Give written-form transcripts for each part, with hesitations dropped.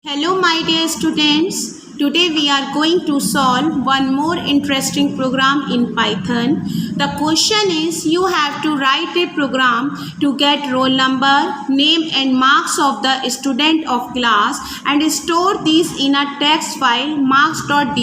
Hello, my dear students. Today we are going to solve one more interesting program in Python. The question is you have to write a program to get roll number, name and marks of the student of class and store these in a text file marks.dat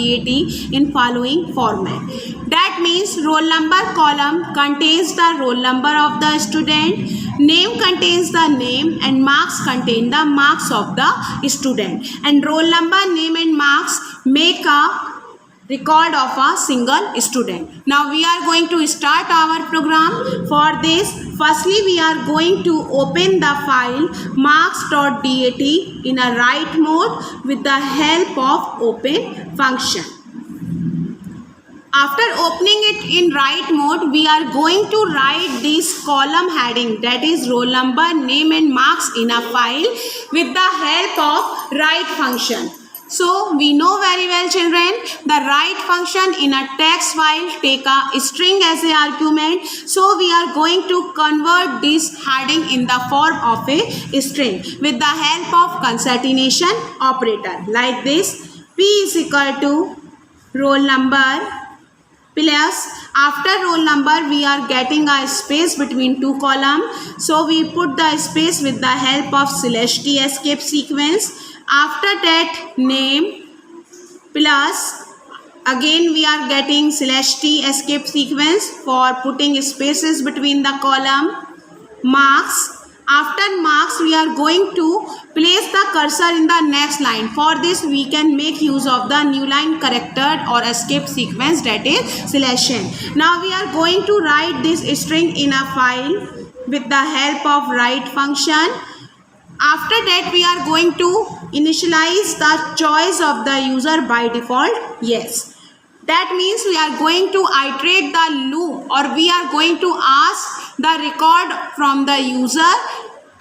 in following format. That means roll number column contains the roll number of the student, name contains the name and marks contain the marks of the student, and roll number, name and marks make a record of a single student. Now we are going to start our program. For this, firstly we are going to open the file marks.dat in a write mode with the help of open function. After opening it in write mode, we are going to write this column heading, that is roll number, name and marks in a file with the help of write function. So we know very well, children, the write function in a text file take a string as a argument. So we are going to convert this heading in the form of a string with the help of concatenation operator like this. P is equal to roll number plus after roll number we are getting a space between two columns, so we put the space with the help of /t escape sequence. After that name plus again we are getting /t escape sequence for putting spaces between the column. Marks. After marks we are going to place the cursor in the next line. For this we can make use of the new line character or escape sequence, that is /n. Now we are going to write this string in a file with the help of write function. After that we are going to initialize the choice of the user by default yes. That means we are going to iterate the loop, or we are going to ask the record from the user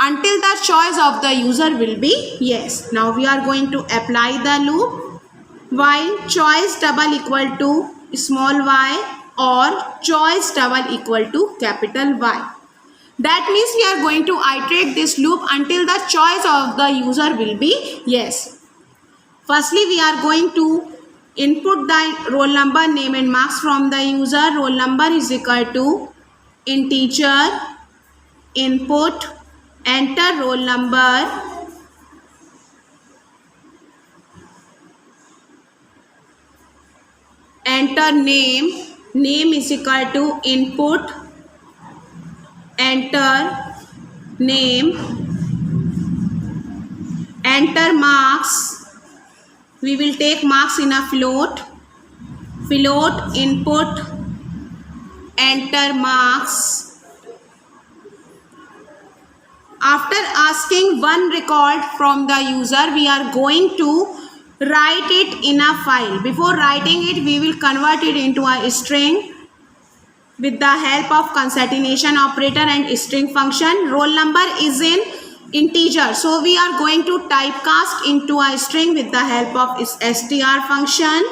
until the choice of the user will be yes. Now we are going to apply the loop while choice double equal to small y or choice double equal to capital Y. That means we are going to iterate this loop until the choice of the user will be yes. Firstly we are going to input the roll number, name and marks from the user. Roll number is equal to integer input, enter roll number, enter name is equal to input, enter name, enter marks. We will take marks in a float input, enter marks. After asking one record from the user, we are going to write it in a file. Before writing it, we will convert it into a string with the help of concatenation operator and string function. Roll number is in integer, so we are going to typecast into a string with the help of str function.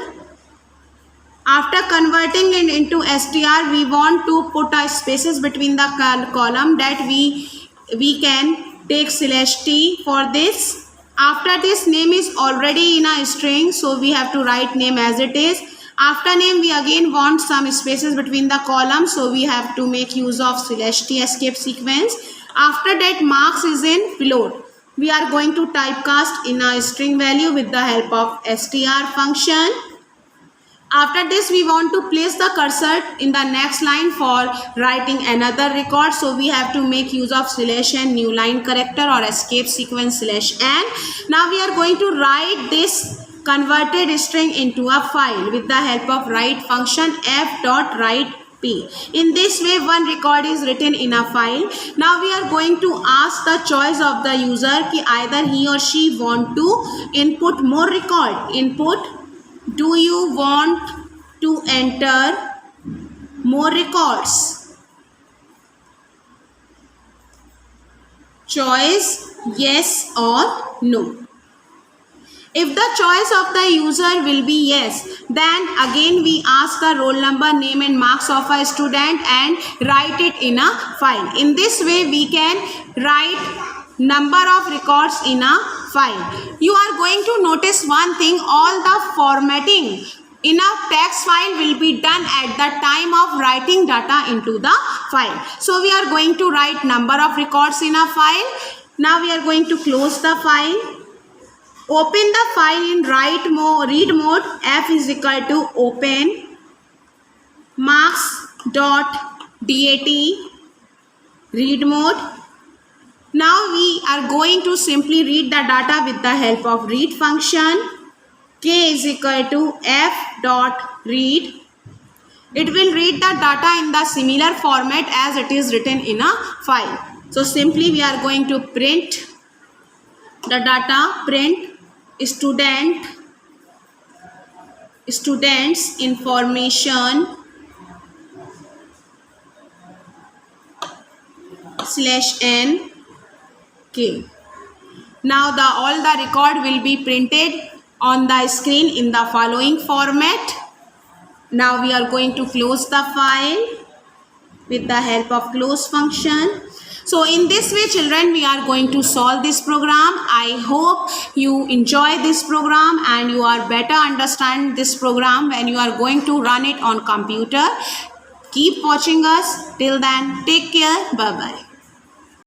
After converting it into str, we want to put a spaces between the column, that we can take /t for this. After this, name is already in a string, so we have to write name as it is. After name we again want some spaces between the columns, so we have to make use of /t escape sequence. After that marks is in float. We are going to typecast in a string value with the help of str function. After this we want to place the cursor in the next line for writing another record, so we have to make use of /n new line character or escape sequence /n. Now we are going to write this converted string into a file with the help of write function f.write. In this way one record is written in a file. Now we are going to ask the choice of the user कि either he or she want to input more record. Input, do you want to enter more records? Choice yes or no. If the choice of the user will be yes, then again we ask the roll number, name and marks of a student and write it in a file. In this way we can write number of records in a file. You are going to notice one thing, all the formatting in a text file will be done at the time of writing data into the file. So we are going to write number of records in a file. Now we are going to close the file. Open the file in read mode. F is equal to open marks.dat read mode. Now we are going to simply read the data with the help of read function. K is equal to f dot read. It will read the data in the similar format as it is written in a file. So simply we are going to print the data, print students information /n_k. Now all the record will be printed on the screen in the following format. Now we are going to close the file with the help of close function. So in this way, children, we are going to solve this program. I hope you enjoy this program and you are better understand this program when you are going to run it on computer. Keep watching us. Till then, take care. Bye-bye.